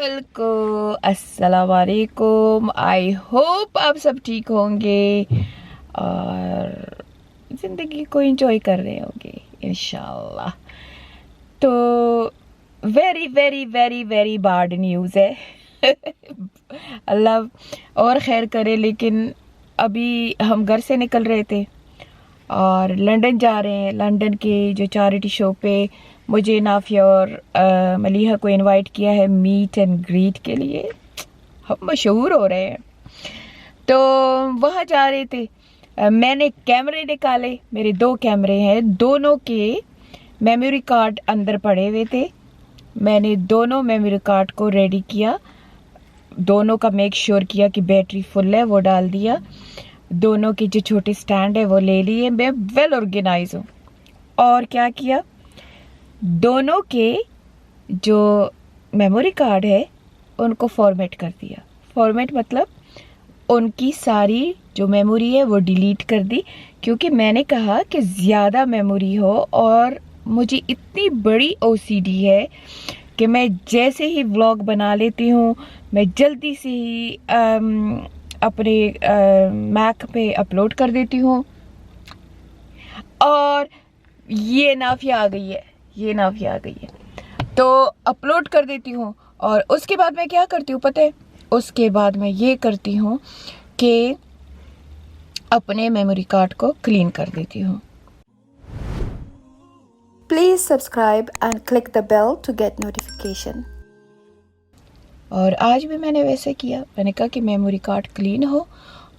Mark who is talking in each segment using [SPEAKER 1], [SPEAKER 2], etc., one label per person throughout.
[SPEAKER 1] People को अस्सलाम वालेकुम। आई होप आप सब ठीक होंगे और ज़िंदगी को एंजॉय कर रहे होंगे इंशाल्लाह। तो very very very very bad news है। अल्लाह और खैर करे, लेकिन अभी हम घर से निकल रहे थे और लंदन जा रहे हैं। लंदन के जो चैरिटी शो पे मुझे नाफिया और मलीहा को इनवाइट किया है मीट एंड ग्रीट के लिए। हम मशहूर हो रहे हैं, तो वहाँ जा रहे थे। मैंने कैमरे निकाले, मेरे 2 कैमरे हैं, दोनों के मेमोरी कार्ड अंदर पड़े हुए थे। मैंने दोनों मेमोरी कार्ड को रेडी किया, दोनों का मेक श्योर किया कि बैटरी फुल है, वो डाल दिया। दोनों के जो छोटे स्टैंड है वो ले लिए। मैं वेल ऑर्गेनाइज हूँ। और क्या किया, दोनों के जो मेमोरी कार्ड है उनको फॉर्मेट कर दिया। फॉर्मेट मतलब उनकी सारी जो मेमोरी है वो डिलीट कर दी, क्योंकि मैंने कहा कि ज़्यादा मेमोरी हो और मुझे इतनी बड़ी ओसीडी है कि मैं जैसे ही व्लॉग बना लेती हूँ मैं जल्दी से ही अपने मैक पे अपलोड कर देती हूँ। और ये नाफिया आ गई है, ये नाफिया आ गई है, तो अपलोड कर देती हूँ। और उसके बाद मैं क्या करती हूँ पता है, उसके बाद मैं ये करती हूँ कि अपने मेमोरी कार्ड को क्लीन कर देती हूँ।
[SPEAKER 2] Please subscribe and click the bell to get notification.
[SPEAKER 1] और आज भी मैंने वैसे किया। मैंने कहा कि मेमोरी कार्ड क्लीन हो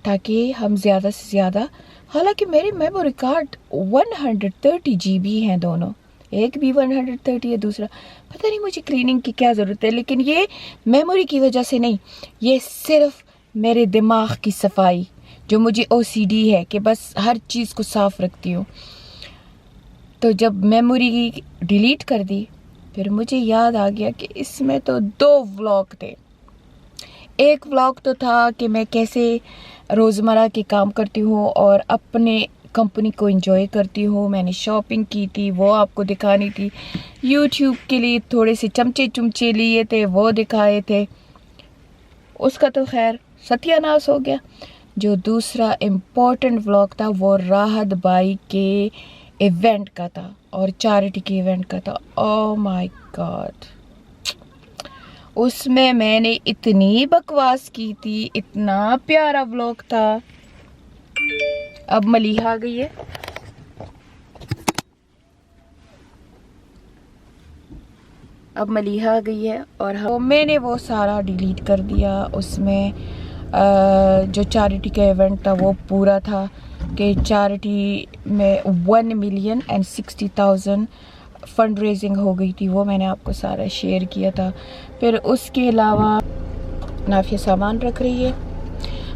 [SPEAKER 1] ताकि हम ज़्यादा से ज़्यादा, हालांकि मेरी मेमोरी कार्ड 130 GB हैं दोनों, एक भी 130 है, दूसरा पता नहीं मुझे क्लीनिंग की क्या ज़रूरत है। लेकिन ये मेमोरी की वजह से नहीं, ये सिर्फ मेरे दिमाग की सफाई, जो मुझे ओसीडी है कि बस हर चीज़ को साफ़ रखती हूँ। तो जब मेमोरी डिलीट कर दी फिर मुझे याद आ गया कि इसमें तो 2 व्लॉग थे। एक व्लॉग तो था कि मैं कैसे रोज़मर्रा के काम करती हूँ और अपने कंपनी को एंजॉय करती हूँ। मैंने शॉपिंग की थी, वो आपको दिखानी थी। यूट्यूब के लिए थोड़े से चमचे चुमचे लिए थे, वो दिखाए थे। उसका तो खैर सत्यानाश हो गया। जो दूसरा इम्पोर्टेंट व्लॉग था वो राहत बाई के इवेंट का था और चैरिटी के इवेंट का था। ओह माय गॉड, उसमें मैंने इतनी बकवास की थी, इतना प्यारा व्लॉग था। अब मलीहा आ गई है, अब मलीहा आ गई है और मैंने वो सारा डिलीट कर दिया। उसमें जो चैरिटी का इवेंट था वो पूरा था कि चैरिटी में 1,60,000 फंड रेजिंग हो गई थी, वो मैंने आपको सारा शेयर किया था। फिर उसके अलावा नाफिया सामान रख रही है।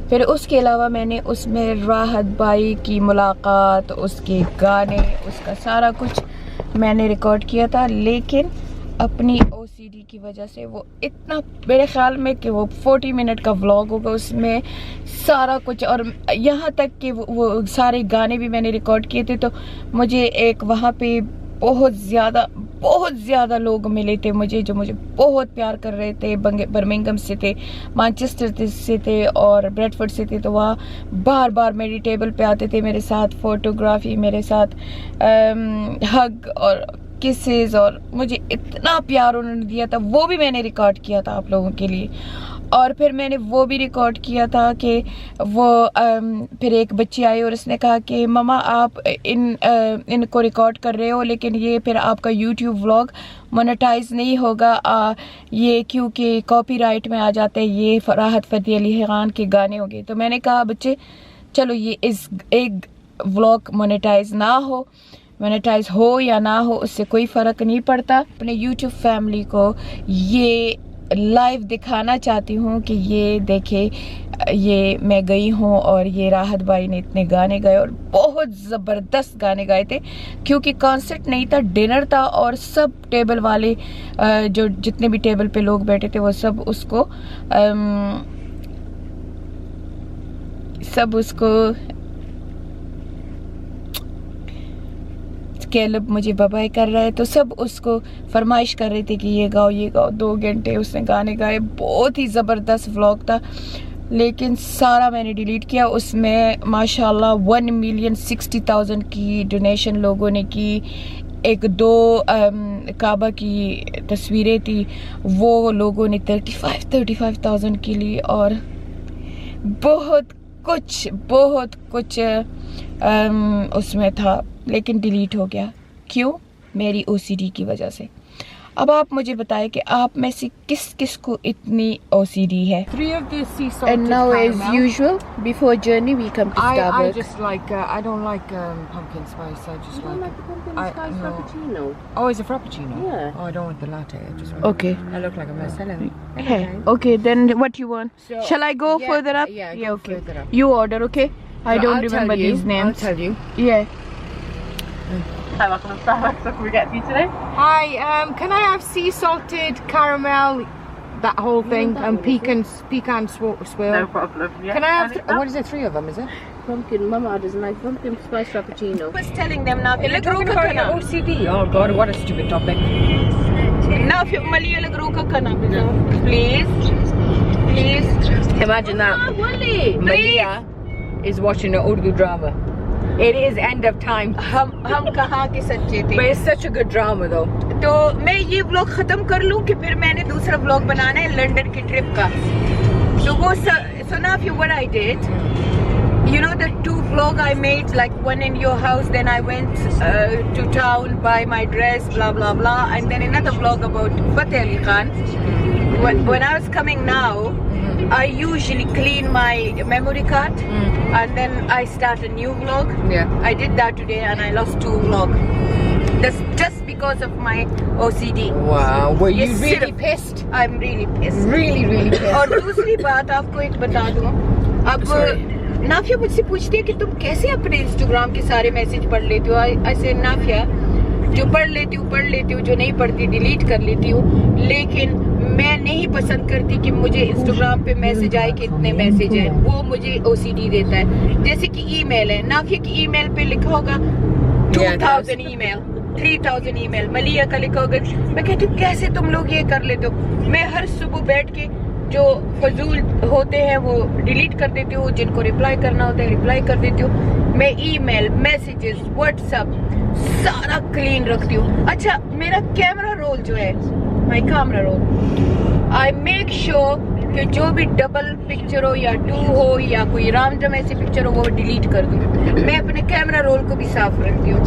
[SPEAKER 1] फिर उसके अलावा मैंने उसमें राहत बाई की मुलाकात, उसके गाने, उसका सारा कुछ मैंने रिकॉर्ड किया था। लेकिन अपनी ओसीडी की वजह से वो इतना, मेरे ख्याल में कि वो 40 मिनट का व्लॉग होगा, उसमें सारा कुछ, और यहाँ तक कि वो सारे गाने भी मैंने रिकॉर्ड किए थे। तो मुझे एक वहाँ पे बहुत ज़्यादा लोग मिले थे मुझे, जो मुझे बहुत प्यार कर रहे थे। बर्मिंघम से थे, मैनचेस्टर से थे और ब्रेडफोर्ड से थे। तो वहाँ बार बार मेरी टेबल पे आते थे, मेरे साथ फोटोग्राफी, मेरे साथ हग और किसेस, और मुझे इतना प्यार उन्होंने दिया था। वो भी मैंने रिकॉर्ड किया था आप लोगों के लिए। और फिर मैंने वो भी रिकॉर्ड किया था कि वो फिर एक बच्ची आई और उसने कहा कि ममा आप इनको रिकॉर्ड कर रहे हो, लेकिन ये फिर आपका यूट्यूब व्लॉग मोनेटाइज नहीं होगा, ये क्योंकि कॉपीराइट में आ जाते हैं, ये राहत फ़तेह अली खान के गाने हो गए। तो मैंने कहा बच्चे चलो, ये इस एक व्लॉग मोनेटाइज हो या ना हो, उससे कोई फ़र्क नहीं पड़ता। अपने यूट्यूब फैमिली को ये लाइव दिखाना चाहती हूँ कि ये देखे, ये मैं गई हूँ और ये राहत बाई ने इतने गाने गाए और बहुत ज़बरदस्त गाने गाए थे। क्योंकि कॉन्सर्ट नहीं था, डिनर था, और सब टेबल वाले जो जितने भी टेबल पे लोग बैठे थे वो सब उसको कैलब मुझे बाय कर रहा है, तो सब उसको फरमाइश कर रहे थे कि ये गाओ 2 घंटे उसने गाने गाए। बहुत ही ज़बरदस्त व्लॉग था, लेकिन सारा मैंने डिलीट किया। उसमें माशाल्लाह 1,60,000 की डोनेशन लोगों ने की। 1-2 काबा की तस्वीरें थी, वो लोगों ने 35,000 की ली। और बहुत कुछ उसमें था, लेकिन डिलीट हो गया। क्यों? मेरी OCD की वजह से। अब आप मुझे बताएं कि आप में से किस को इतनी OCD है।
[SPEAKER 3] 3 of the sea salted
[SPEAKER 1] And now as
[SPEAKER 3] caramel.
[SPEAKER 1] usual, before journey we come to
[SPEAKER 3] I
[SPEAKER 1] Starbucks.
[SPEAKER 3] just like I don't like pumpkin spice. I just like
[SPEAKER 4] like the pumpkin
[SPEAKER 3] I-
[SPEAKER 4] spice
[SPEAKER 3] no.
[SPEAKER 4] frappuccino.
[SPEAKER 3] Oh, it's a frappuccino.
[SPEAKER 4] Yeah.
[SPEAKER 3] Oh, I don't want the latte. I just want.
[SPEAKER 1] Okay.
[SPEAKER 3] I look like a Marcella.
[SPEAKER 1] Okay, then what you want?
[SPEAKER 3] So,
[SPEAKER 1] Shall I go
[SPEAKER 3] yeah,
[SPEAKER 1] further up?
[SPEAKER 3] yeah, go
[SPEAKER 1] okay.
[SPEAKER 3] further up.
[SPEAKER 1] You order, okay? I
[SPEAKER 3] So
[SPEAKER 1] don't
[SPEAKER 3] I'll
[SPEAKER 1] remember
[SPEAKER 3] tell you,
[SPEAKER 1] these names.
[SPEAKER 3] I'll tell you.
[SPEAKER 1] Yeah.
[SPEAKER 4] Hi, welcome to Starbucks. What can we get for you today?
[SPEAKER 3] Hi. Can I have sea salted caramel? That whole thing and pecan swirl.
[SPEAKER 4] No problem. Yeah.
[SPEAKER 3] Can I have?
[SPEAKER 4] And
[SPEAKER 3] What is it? 3 of them? Is it?
[SPEAKER 4] pumpkin? Mama doesn't like pumpkin spice frappuccino.
[SPEAKER 1] I was telling them now.
[SPEAKER 3] You're talking about your OCD. Oh God, what a stupid topic.
[SPEAKER 1] Now if Malia lagro ka kana, please.
[SPEAKER 3] Imagine that. Malia is watching an Urdu drama. It is end of time.
[SPEAKER 1] हम कहाँ के सच्चे थे?
[SPEAKER 3] But it's such a good drama though.
[SPEAKER 1] तो मैं ये vlog खत्म कर लूँ कि फिर मैंने दूसरा व्लॉग बनाना है लंदन की ट्रिप का। तो वो so now if you what I did, you know the 2 vlog I made, like one in your house, then I went to town, buy my dress, blah blah blah, and then another vlog about Fateh Ali Khan. When I was coming now, I usually clean my memory card and then I start a new vlog.
[SPEAKER 3] Yeah.
[SPEAKER 1] I did that today and I lost 2 vlogs. That's just because of my OCD.
[SPEAKER 3] Wow. Were you
[SPEAKER 1] Yes,
[SPEAKER 3] really
[SPEAKER 1] सिर्फ-
[SPEAKER 3] pissed?
[SPEAKER 1] I'm really pissed.
[SPEAKER 3] Really pissed.
[SPEAKER 1] और दूसरी बात आपको एक बता दूं, अब नाफिया मुझसे पूछती है कि तुम कैसे अपने इंस्टाग्राम के सारे मैसेज पढ़ लेती हो। ऐसे नाफिया, जो पढ़ लेती हूँ, जो नहीं पढ़ती डिलीट कर लेती हूँ, लेकिन मैं नहीं पसंद करती कि मुझे इंस्टाग्राम पे मैसेज आए कि इतने मैसेज है। वो मुझे OCD देता है। जैसे कि ईमेल है, नाफिया की ईमेल पे लिखा होगा 2000 ईमेल, 3000 ईमेल, मलिया का लिखा होगा। मैं कहती हूँ कैसे तुम लोग ये कर लेते हो। मैं हर सुबह बैठ के जो फजूल होते हैं वो डिलीट कर देती हूँ, जिनको रिप्लाई करना होता है रिप्लाई कर देती हूँ। मैं ईमेल, मैसेजेस, व्हाट्सएप सारा क्लीन रखती हूँ। अच्छा, मेरा कैमरा रोल जो है, my camera roll, I make sure कि जो भी डबल पिक्चर हो या 2 हो या कोई रामजम ऐसी पिक्चर हो वो डिलीट कर दूँ। मैं अपने कैमरा रोल को भी साफ रखती हूँ।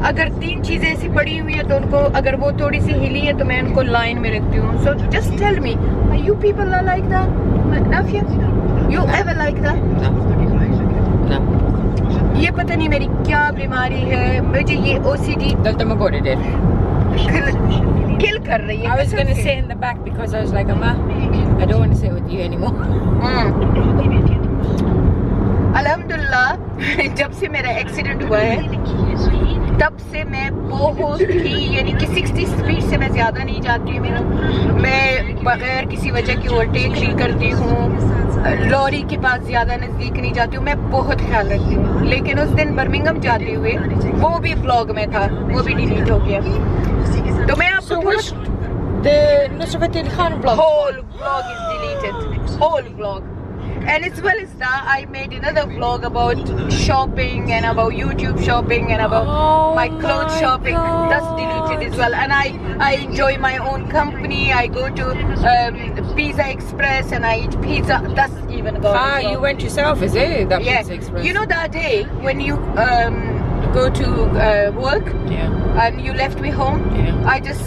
[SPEAKER 1] अगर 3 चीजें ऐसी पड़ी हुई है तो उनको, अगर वो थोड़ी सी हिली है तो मैं उनको लाइन में रखती हूँ। So just tell me, are you people are like that? Nafia, you ever like that?
[SPEAKER 3] No.
[SPEAKER 1] ये पता नहीं मेरी क्या बीमारी है, मुझे ये OCD
[SPEAKER 3] Tell them about it.
[SPEAKER 1] किल कर रही है।
[SPEAKER 3] I was gonna sit in the back because I was like, Amma, I don't want to sit with you anymore.
[SPEAKER 1] अल्हम्दुलिल्लाह जब से मेरा एक्सीडेंट हुआ है तब से मैं बहुत ही, यानी कि 60 स्पीड से मैं ज्यादा नहीं जाती हूँ। मैं बगैर किसी वजह की ओवरटेक नहीं करती हूँ, लॉरी के पास ज्यादा नजदीक नहीं जाती हूँ। मैं बहुत ख्याल रखती हूँ। लेकिन उस दिन बर्मिंघम जाते हुए वो भी ब्लॉग में था, वो भी डिलीट हो गया। तो मैं आपको
[SPEAKER 3] So
[SPEAKER 1] थोड़ा,
[SPEAKER 3] which the Nusrat Ali Khan vlog?
[SPEAKER 1] whole vlog is deleted, whole vlog. And as well as that, I made another vlog about shopping and about YouTube shopping and about my clothes shopping. That's deleted as well. And I enjoy my own company. I go to Pizza Express and I eat pizza. That's even gone. as well.
[SPEAKER 3] You went yourself, is it? That
[SPEAKER 1] Yeah.
[SPEAKER 3] Pizza Express.
[SPEAKER 1] You know that day when you go to work
[SPEAKER 3] Yeah.
[SPEAKER 1] and you left me home?
[SPEAKER 3] Yeah.
[SPEAKER 1] I just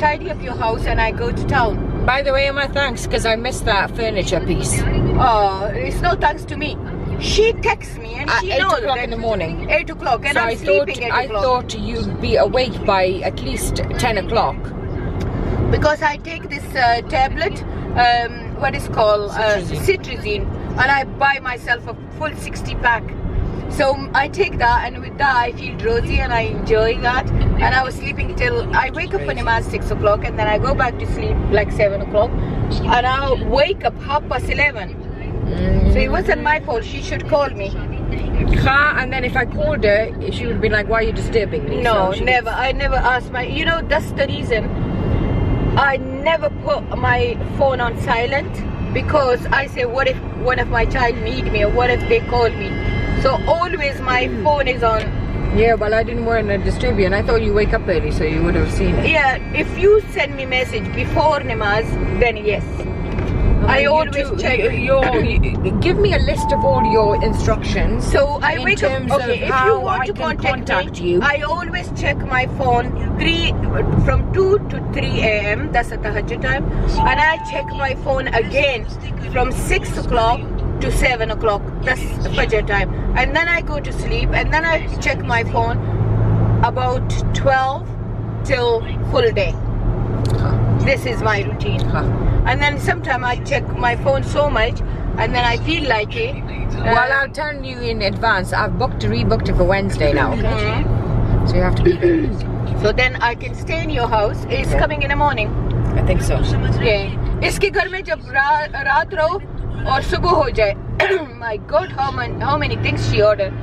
[SPEAKER 1] tidy up your house and I go to town.
[SPEAKER 3] By the way, Emma, thanks because I missed that furniture piece.
[SPEAKER 1] It's no thanks to me. She texts me and
[SPEAKER 3] At
[SPEAKER 1] she
[SPEAKER 3] 8
[SPEAKER 1] knows
[SPEAKER 3] o'clock
[SPEAKER 1] that
[SPEAKER 3] in the morning.
[SPEAKER 1] 8 o'clock and
[SPEAKER 3] So
[SPEAKER 1] I'm
[SPEAKER 3] I
[SPEAKER 1] sleeping at 8
[SPEAKER 3] I
[SPEAKER 1] o'clock.
[SPEAKER 3] thought you'd be awake by at least 10 o'clock.
[SPEAKER 1] Because I take this tablet, what is called
[SPEAKER 3] Citrazine.
[SPEAKER 1] Citrazine, and I buy myself a full 60 pack. So I take that, and with that I feel drowsy and I enjoy that. And I was sleeping till I wake up when around 6 o'clock, and then I go back to sleep like 7 o'clock, and I'll wake up 11:30. So it wasn't my fault. She should call me.
[SPEAKER 3] And then if I called her, she would be like, "Why are you disturbing me?"
[SPEAKER 1] No,
[SPEAKER 3] So she-
[SPEAKER 1] never. I never asked my. You know, that's the reason I never put my phone on silent, because I say, what if one of my child need me, or what if they call me? So always my phone is on.
[SPEAKER 3] Yeah, well, I didn't want to disturb you, and I thought you wake up early, so you would have seen it.
[SPEAKER 1] Yeah, if you send me message before namaz, then yes. I
[SPEAKER 3] You
[SPEAKER 1] always
[SPEAKER 3] do-
[SPEAKER 1] check.
[SPEAKER 3] you give me a list of all your instructions.
[SPEAKER 1] So I
[SPEAKER 3] in
[SPEAKER 1] wake
[SPEAKER 3] terms
[SPEAKER 1] up. Okay,
[SPEAKER 3] of
[SPEAKER 1] if
[SPEAKER 3] how
[SPEAKER 1] you want
[SPEAKER 3] I
[SPEAKER 1] to
[SPEAKER 3] can
[SPEAKER 1] contact me,
[SPEAKER 3] you.
[SPEAKER 1] I always check my phone from 2 to 3 a.m. That's the tahajjud time, and I check my phone again from 6 o'clock to 7 o'clock. That's fajr time, and then I go to sleep, and then I check my phone about 12 till full day. This is my routine. And then sometimes I check my phone so much, and then I feel like it.
[SPEAKER 3] Well, I'll tell you in advance. I've rebooked it for Wednesday now.
[SPEAKER 1] Mhm.
[SPEAKER 3] So you have to be there.
[SPEAKER 1] So then I can stay in your house. It's coming in the morning.
[SPEAKER 3] I think so.
[SPEAKER 1] Yeah. इसके घर में जब रात रहो और सुबह हो जाए. My God, how many things she ordered.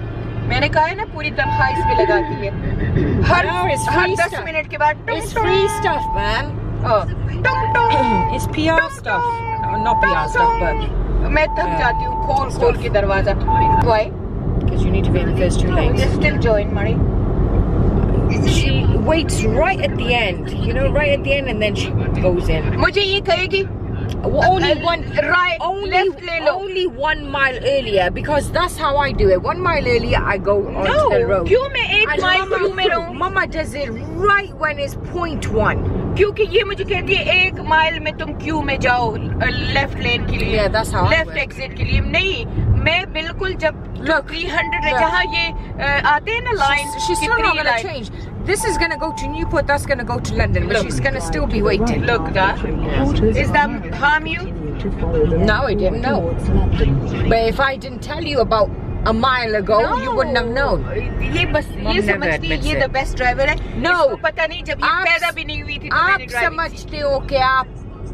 [SPEAKER 1] मैंने कहा है ना, पूरी तनख्वाह इस पे लगाती है. हर
[SPEAKER 3] No, it's free
[SPEAKER 1] 10
[SPEAKER 3] stuff.
[SPEAKER 1] Minute के बाद
[SPEAKER 3] It's free stuff, man.
[SPEAKER 1] टुम
[SPEAKER 3] It's PR stuff. No, not PR stuff, but
[SPEAKER 1] मैं थक जाती हूँ खोल के दरवाजा. Why?
[SPEAKER 3] because you need to be in the first 2 lanes.
[SPEAKER 1] Just still join, Mari.
[SPEAKER 3] She waits right at the end, right at the end, and then she goes in.
[SPEAKER 1] मुझे ये कहेगी
[SPEAKER 3] Only one,
[SPEAKER 1] right, left ले लो.
[SPEAKER 3] only 1 mile earlier, because that's how I do it. 1 mile earlier, I go onto the road.
[SPEAKER 1] क्यों मैं एक
[SPEAKER 3] And
[SPEAKER 1] mile क्यों में रहूं?
[SPEAKER 3] Mama does it right when it's 0.1.
[SPEAKER 1] क्योंकि ये मुझे कहती है 1 माइल में तुम क्यों में जाओ लेफ्ट लेन के लिए,
[SPEAKER 3] Yeah, that's how I
[SPEAKER 1] left
[SPEAKER 3] work.
[SPEAKER 1] Exit के लिए. नहीं, मैं बिल्कुल जब
[SPEAKER 3] Look,
[SPEAKER 1] 300 है
[SPEAKER 3] look.
[SPEAKER 1] जहाँ ये आते हैं ना line,
[SPEAKER 3] She's still not going to change. This is going to go to Newport, that's going to go to London, but she's going to still be waiting.
[SPEAKER 1] Look, is that harm you?
[SPEAKER 3] No, I didn't know. But if I didn't tell you about a mile ago, you wouldn't have known.
[SPEAKER 1] ये बस
[SPEAKER 3] Mom
[SPEAKER 1] ये
[SPEAKER 3] never
[SPEAKER 1] समझती है
[SPEAKER 3] admits
[SPEAKER 1] ये
[SPEAKER 3] it.
[SPEAKER 1] The best driver है.
[SPEAKER 3] No.
[SPEAKER 1] इसको पता नहीं जब ये
[SPEAKER 3] आप-
[SPEAKER 1] पैदा भी नहीं हुई थी तो
[SPEAKER 3] आप
[SPEAKER 1] मैंने ड्राइविंग
[SPEAKER 3] समझते हो कि आप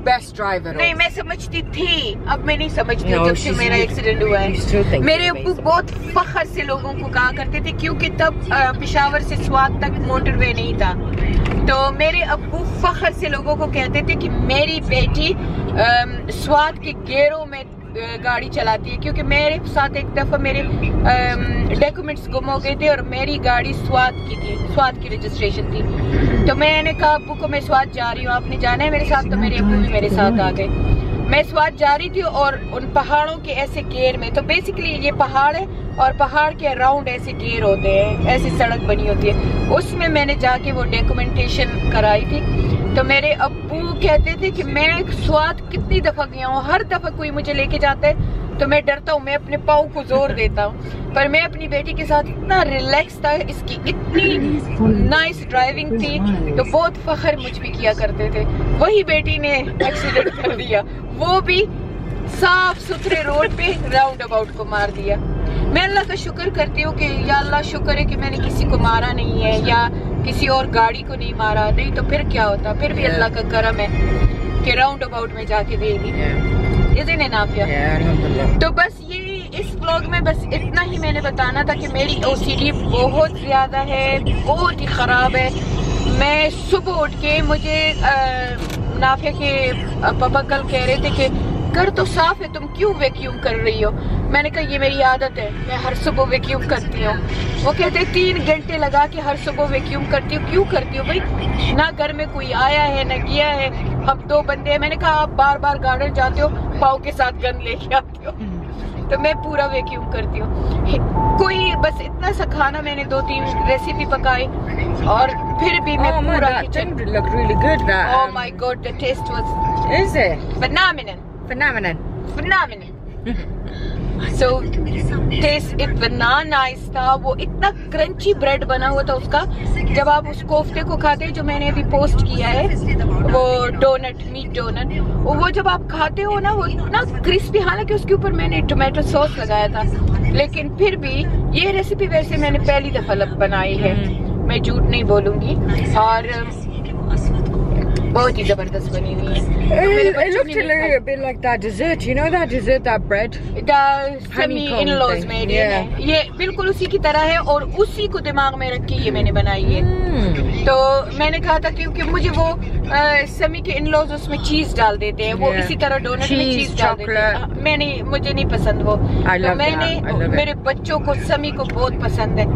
[SPEAKER 3] बेस्ट ड्राइवर हो.
[SPEAKER 1] नहीं, मैं समझती थी, अब मैं नहीं समझती
[SPEAKER 3] No,
[SPEAKER 1] हूँ जब से
[SPEAKER 3] she's-
[SPEAKER 1] मेरा एक्सीडेंट हुआ
[SPEAKER 3] you still
[SPEAKER 1] है.
[SPEAKER 3] think
[SPEAKER 1] मेरे
[SPEAKER 3] you're
[SPEAKER 1] अब्बू
[SPEAKER 3] amazing.
[SPEAKER 1] बहुत फख्र से लोगों को कहा करते थे, क्योंकि तब पेशावर से स्वात तक मोटरवे नहीं था, तो मेरे अब्बू फख्र से लोगों को कहते थे कि मेरी बेटी स्वात के गेरों में गाड़ी चलाती है, क्योंकि मेरे साथ एक दफा मेरे डॉक्यूमेंट्स गुम हो गए थे और मेरी गाड़ी स्वात की थी, स्वात की रजिस्ट्रेशन थी. तो मैंने कहा अब्बू को मैं स्वात जा रही हूँ, आपने जाना है मेरे साथ, तो मेरे अब्बू भी मेरे साथ आ गए. मैं स्वात जा रही थी और उन पहाड़ों के ऐसे घेर में, तो बेसिकली ये पहाड़ है और पहाड़ के अराउंड ऐसे घेर होते हैं, ऐसी सड़क बनी होती है, उसमें मैंने जाके वो डॉक्यूमेंटेशन कराई थी. तो मेरे अब्बू कहते थे कि मैं स्वात कितनी दफा गया हूँ, हर दफा कोई मुझे लेके जाता है तो मैं डरता हूँ, मैं अपने पाँव को जोर देता हूँ, पर मैं अपनी बेटी के साथ इतना रिलैक्स था, इसकी इतनी नाइस ड्राइविंग थी, तो बहुत फख्र मुझ पे किया करते थे. वही बेटी ने एक्सीडेंट कर दिया, वो भी साफ सुथरे रोड पे राउंड अबाउट को मार दिया. मैं अल्लाह का शुक्र करती हूँ कि या अल्लाह शुक्र है कि मैंने किसी को मारा नहीं है या किसी और गाड़ी को नहीं मारा, नहीं तो फिर क्या होता. फिर भी अल्लाह का करम है कि राउंड अबाउट में जाके दे दी. इतने नाफिया. तो बस ये इस ब्लॉग में बस इतना ही मैंने बताना था कि मेरी OCD बहुत ज्यादा है, बहुत ही खराब है. मैं सुबह उठ के मुझे नाफिया के पापा कल कह रहे थे कि घर तो साफ है, तुम क्यों वैक्यूम कर रही हो. मैंने कहा ये मेरी आदत है, मैं हर सुबह वैक्यूम करती हूँ. वो कहते 3 घंटे लगा के हर सुबह वैक्यूम करती हूँ. क्यों करती हूँ भाई, ना घर में कोई आया है ना गया है, हम 2 बंदे हैं. मैंने कहा आप बार बार गार्डन जाते हो, पाँव के साथ गंद लेके आते हो, तो मैं पूरा वैक्यूम करती हूँ. कोई बस इतना सा खाना मैंने 2-3 रेसिपी पकाई और फिर भी मैं पूरा kitchen.
[SPEAKER 3] Look really good. That.
[SPEAKER 1] Oh my God, the taste was
[SPEAKER 3] Is it
[SPEAKER 1] phenomenal.
[SPEAKER 3] phenomenon?
[SPEAKER 1] So test इतना नाइस था, वो इतना क्रंची ब्रेड बना हुआ था उसका. जब आप उस कोफ्ते को खाते हैं जो मैंने अभी पोस्ट किया है, वो डोनट, मीट डोनट, वो जब आप खाते हो ना वो इतना क्रिस्पी, हालांकि उसके ऊपर मैंने टोमेटो सॉस लगाया था, लेकिन फिर भी ये रेसिपी वैसे मैंने पहली दफा बनाई है, मैं झूठ नहीं बोलूंगी. और बहुत ही जबरदस्त बनी हुई है।
[SPEAKER 3] It looked a little bit like that dessert, you know that dessert, that bread?
[SPEAKER 1] समी इन लॉज मेड है, ये बिल्कुल उसी की तरह है और उसी को दिमाग में रख के ये मैंने बनाई है। तो मैंने कहा था क्योंकि मुझे वो समी के इन लॉज उसमें चीज डाल देते हैं, वो इसी तरह डोनट में चीज डाल देते हैं, मुझे नहीं पसंद वो। तो मैंने मेरे बच्चों को समी को बहुत पसंद है,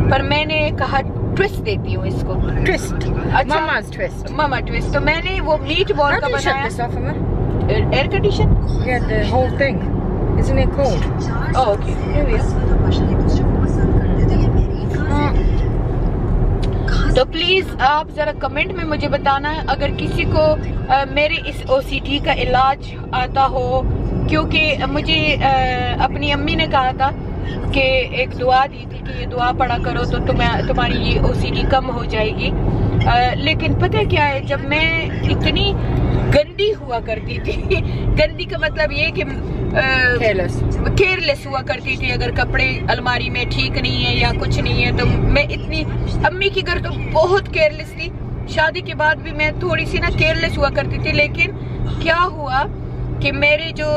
[SPEAKER 1] पर मैंने कहा ट्विस्ट देती हूँ इसको।
[SPEAKER 3] Twist.
[SPEAKER 1] अच्छा,
[SPEAKER 3] Mama's twist.
[SPEAKER 1] मामा ट्विस्ट। तो मैंने वो मीट बॉल
[SPEAKER 3] How
[SPEAKER 1] का
[SPEAKER 3] do you shut
[SPEAKER 1] बनाया।
[SPEAKER 3] this off, Emma?
[SPEAKER 1] Air condition.
[SPEAKER 3] Yeah, the whole thing. Isn't it cold?
[SPEAKER 1] Okay. तो प्लीज आप जरा कमेंट में मुझे बताना अगर किसी को मेरे इस OCD का इलाज आता हो, क्योंकि मुझे अपनी अम्मी ने कहा था कि एक दुआ दी थी कि ये दुआ पढ़ा करो तो तुम्हारी ये OCD कम हो जाएगी। लेकिन पता है क्या है, जब मैं इतनी गंदी हुआ करती थी गंदी का मतलब ये कि केयरलेस हुआ करती थी, अगर कपड़े अलमारी में ठीक नहीं है या कुछ नहीं है तो मैं इतनी, अम्मी की घर तो बहुत केयरलेस थी, शादी के बाद भी मैं थोड़ी सी ना केयरलेस हुआ करती थी। लेकिन क्या हुआ कि मेरे जो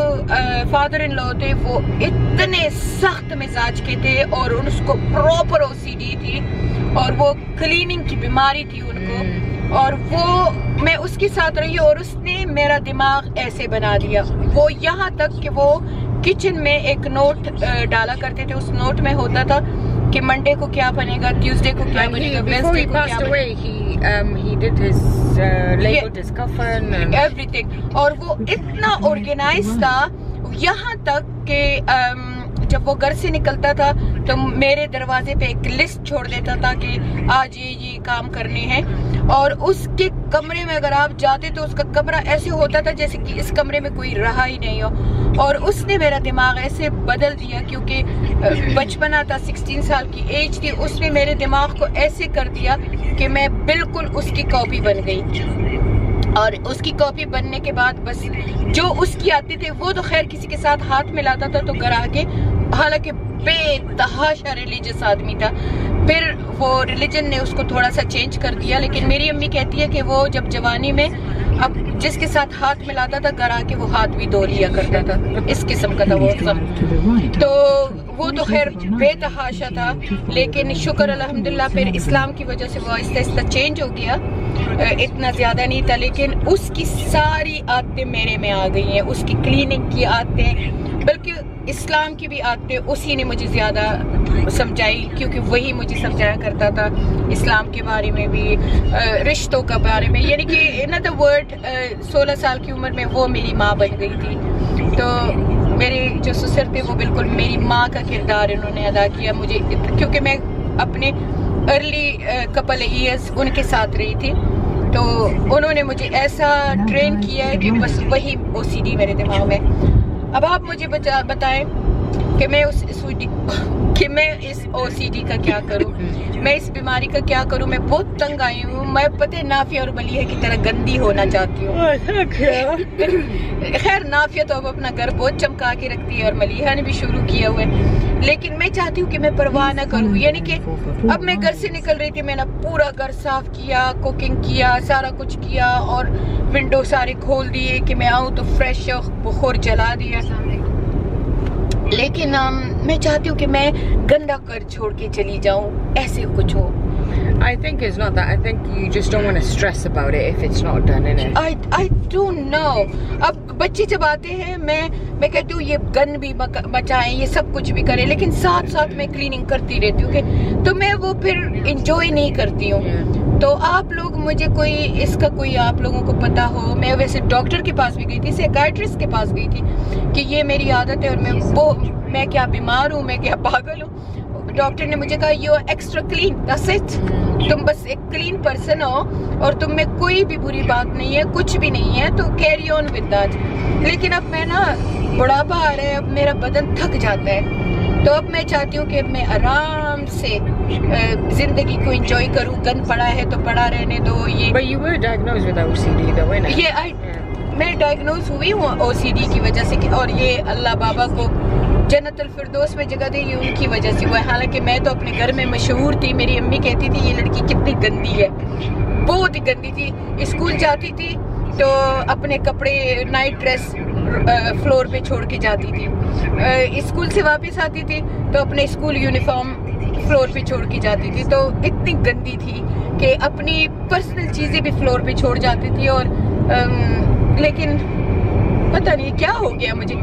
[SPEAKER 1] फादर इन लॉ थे वो इतने सख्त मिजाज के थे और उसको प्रॉपर OCD थी और वो क्लीनिंग की बीमारी थी उनको, और वो मैं उसके साथ रही और उसने मेरा दिमाग ऐसे बना दिया। वो यहाँ तक कि वो किचन में एक नोट डाला करते थे, उस नोट में होता था कि मंडे को क्या बनेगा, ट्यूसडे को क्या बनेगा, वेडनेसडे को क्या बनेगा।
[SPEAKER 3] He did his labeled his coffin and
[SPEAKER 1] everything। और वो इतना ऑर्गेनाइज था यहाँ तक कि जब वो घर से निकलता था तो मेरे दरवाजे पे एक लिस्ट छोड़ देता था कि आज ये काम करने हैं, और उसके कमरे में अगर आप जाते तो उसका कमरा ऐसे होता था जैसे कि इस कमरे में कोई रहा ही नहीं हो। और उसने मेरा दिमाग ऐसे बदल दिया, क्योंकि बचपना था, 16 साल की एज थी, उसने मेरे दिमाग को ऐसे कर दिया कि मैं बिल्कुल उसकी कॉपी बन गई। और उसकी कॉपी बनने के बाद बस जो उसकी आती थे वो तो खैर किसी के साथ हाथ मिलाता था तो घर आके, हालांकि बेतहाशा रिलीजियस आदमी था, फिर वो रिलीजन ने उसको थोड़ा सा चेंज कर दिया। लेकिन मेरी अम्मी कहती है कि वो जब जवानी में अब जिसके साथ हाथ मिलाता था घर आके वो हाथ भी धो लिया करता था, इस किस्म का था वो सब। तो वो तो खैर बेतहाशा था, लेकिन शुक्र अल्हम्दुलिल्लाह फिर इस्लाम की वजह से वो आहिस्ता आहिस्ता चेंज हो गया, इतना ज्यादा नहीं था। लेकिन उसकी सारी आदतें मेरे में आ गई हैं, उसकी क्लीनिंग की आदतें, बल्कि इस्लाम की भी आदतें उसी ने मुझे ज्यादा समझाई, क्योंकि वही मुझे समझाया करता था इस्लाम के बारे में भी, रिश्तों के बारे में। यानी कि इन अदर वर्ड 16 साल की उम्र में वो मेरी माँ बन गई थी। तो मेरे जो ससुर थे वो बिल्कुल मेरी माँ का किरदार इन्होंने अदा किया मुझे, क्योंकि मैं अपने अर्ली कपल ईयर्स उनके साथ रही थी, तो उन्होंने मुझे ऐसा ट्रेन किया है कि बस वही OCD मेरे दिमाग में। अब आप मुझे बताएं कि मैं इस OCD का क्या करूं, मैं इस बीमारी का क्या करूं। मैं बहुत तंग आई हूं, मैं पता है नाफिया और मलिहा की तरह गंदी होना चाहती हूँ। खैर नाफिया तो अब अपना घर बहुत चमका के रखती है और मलिहा ने भी शुरू किया हुआ है, लेकिन मैं चाहती हूँ कि मैं परवाह ना करूँ। यानी कि अब मैं घर से निकल रही थी, मैंने पूरा घर साफ किया, कुकिंग किया, सारा कुछ किया और विंडो सारे खोल दिए कि मैं आऊँ तो फ्रेश बुखार जला दिया। लेकिन मैं चाहती हूँ कि मैं गंदा कर छोड़ के चली जाऊँ, ऐसे कुछ हो।
[SPEAKER 3] I think it's not that. I think you just don't want to stress about it if it's not done, innit?
[SPEAKER 1] I don't know. अब बच्चे जब आते हैं मैं कहती हूँ ये गन भी बचाएं, ये सब कुछ भी करें, लेकिन साथ साथ मैं क्लीनिंग करती रहती हूँ, तो मैं वो फिर इंजॉय नहीं करती हूँ। तो आप लोग मुझे कोई आप लोगों को पता हो, मैं वैसे डॉक्टर के पास भी गई थी, साइकियाट्रिस्ट के पास गई थी कि ये मेरी आदत है और मैं क्या बीमार हूँ, मैं क्या पागल हूँ। डॉक्टर ने मुझे कहा you are extra clean, that's it, तुम बस एक क्लीन पर्सन हो और तुम में कोई भी बुरी बात नहीं है, कुछ भी नहीं है, तो कैरी ऑन विद दैट। लेकिन अब मैं ना बुढ़ापा आ रहा है, अब मेरा बदन थक जाता है, तो अब मैं चाहती हूँ कि मैं आराम से जिंदगी को एंजॉय करूँ। गन पड़ा है तो पड़ा रहने दो। ये
[SPEAKER 3] But you were diagnosed with OCD though, weren't you?
[SPEAKER 1] मैं डायग्नोज हुई हूँ OCD की वजह से, और ये अल्लाह बाबा को जन्नतुल फिरदौस में जगह दी, ये उनकी वजह से हुआ है। हालांकि मैं तो अपने घर में मशहूर थी, मेरी अम्मी कहती थी ये लड़की कितनी गंदी है, बहुत ही गंदी थी। स्कूल जाती थी तो अपने कपड़े नाइट ड्रेस फ्लोर पे छोड़ के जाती थी, स्कूल से वापस आती थी तो अपने स्कूल यूनिफॉर्म फ्लोर पे छोड़ के जाती थी। तो इतनी गंदी थी कि अपनी पर्सनल चीज़ें भी फ्लोर पे छोड़ जाती थी। और लेकिन पता नहीं क्या हो गया मुझे,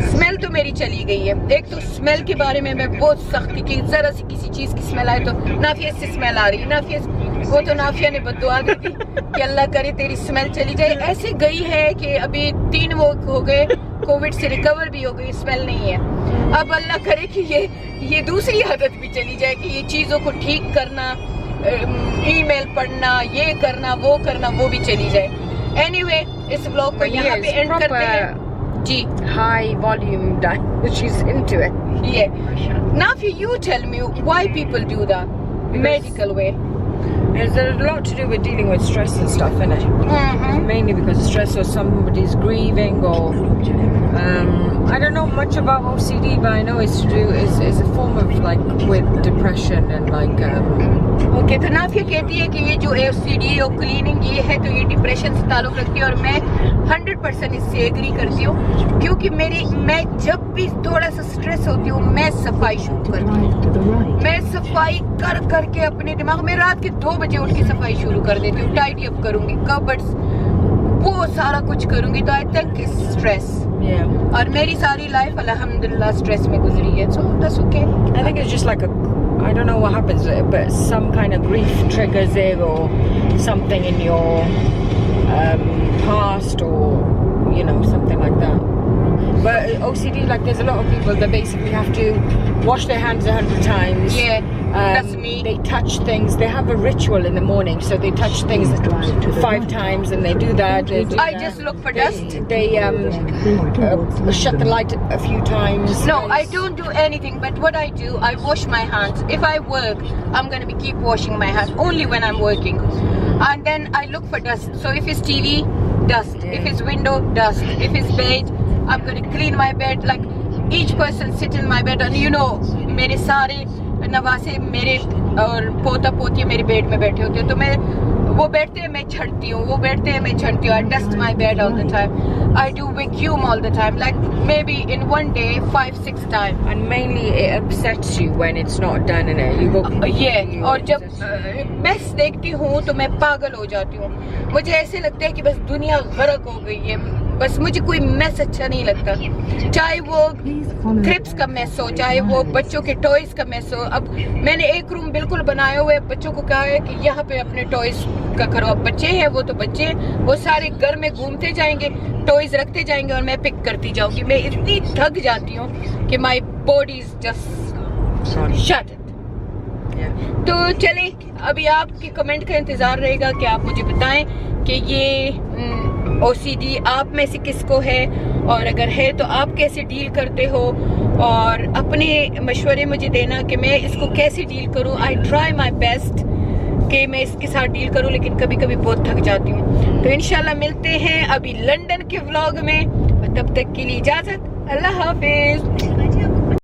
[SPEAKER 1] स्मेल तो मेरी चली गई है। एक तो स्मेल के बारे में मैं बहुत सख्त थी कि जरा सी किसी चीज़ की स्मेल आए तो नाफिया से स्मेल आ रही है, नाफिया, वो तो नाफिया ने बद्दुआ दी थी कि अल्लाह करे तेरी स्मेल चली जाए। ऐसे गई है कि अभी 3 वो हो गए, कोविड से रिकवर भी हो गई, स्मेल नहीं है। अब अल्लाह करे कि ये दूसरी आदत भी चली जाए कि ये चीज़ों को ठीक करना, ईमेल पढ़ना, ये करना, वो भी चली जाए। एनीवे, इस ब्लॉग को यहाँ पे एंड करते हैं जी।
[SPEAKER 3] High volume she's into it.
[SPEAKER 1] Yeah. Nafi, you tell me why people do that medical way.
[SPEAKER 3] There's a lot to do with dealing with stress and stuff, isn't it? Mainly because of stress, or somebody's grieving, or I don't know much about OCD, but I know it's to do is a form of like with depression and like.
[SPEAKER 1] Okay, तो नाफिया कहती है कि ये जो OCD और cleaning ये है तो ये डिप्रेशन से ताल्लुक रखती है, और मैं 100% इससे एग्री करती हूँ, क्योंकि मैं जब भी थोड़ा सा स्ट्रेस होती हूँ मैं सफाई शुरू करती हूँ। मैं सफाई करके अपने दिमाग में रात के 2 बजे उठ के सफाई शुरू कर देती हूँ। टाइडी अप करूंगी, कबर्ड्स, वो सारा कुछ करूंगी। तो आई थिंक स्ट्रेस, और मेरी सारी लाइफ अल्हम्दुलिल्लाह स्ट्रेस में गुजरी है। So that's okay.
[SPEAKER 3] I think it's just like I don't know what happens, but some kind of grief triggers it, or something in your past, or you know, something like that. But OCD, like there's a lot of people that basically have to wash their hands 100 times.
[SPEAKER 1] Yeah, that's me.
[SPEAKER 3] They touch things. They have a ritual in the morning, so they touch things 5 times, and they do that.
[SPEAKER 1] I just look for dust.
[SPEAKER 3] They shut the light a few times.
[SPEAKER 1] No, I don't do anything. But what I do, I wash my hands. If I work, I'm gonna be keep washing my hands only when I'm working, and then I look for dust. So if it's TV, dust. If it's window, dust. If it's bed, I'm gonna clean my bed. Like each person sit in my bed, and you know, मेरे सारे नवासे मेरे और पोता पोती मेरे bed में बैठे होते हैं, तो मैं वो बैठते हैं मैं छड़ती हूँ, वो बैठते हैं मैं छड़ती हूँ। I dust my bed all the time. I do vacuum all the time, like maybe in one day 5-6 times.
[SPEAKER 3] And mainly it upsets you when it's not done in it. You go.
[SPEAKER 1] Yeah, और जब mess देखती हूँ तो मैं पागल हो जाती हूँ। मुझे ऐसे लगता है कि बस दुनिया गर्क हो गई है, बस मुझे कोई मैस अच्छा नहीं लगता, चाहे वो क्रिप्स का मैस हो, चाहे वो बच्चों के टॉयज का मैस हो। अब मैंने एक रूम बिल्कुल बनाया हुआ है, बच्चों को कहा है कि यहाँ पे अपने टॉयज का करो। अब बच्चे हैं, वो तो बच्चे हैं, वो सारे घर में घूमते जाएंगे, टॉयज रखते जाएंगे और मैं पिक करती जाऊंगी। मैं इतनी थक जाती हूँ कि my body is just shut. तो चले, अभी आपके कमेंट का इंतजार रहेगा कि आप मुझे बताएं कि ये OCD आप में से किसको है, और अगर है तो आप कैसे डील करते हो, और अपने मशवरे मुझे देना कि मैं इसको कैसे डील करूं। आई ट्राई माई बेस्ट कि मैं इसके साथ डील करूं, लेकिन कभी कभी बहुत थक जाती हूं। तो इंशाल्लाह मिलते हैं अभी लंदन के व्लॉग में, तब तक के लिए इजाजत, अल्लाह हाफिज।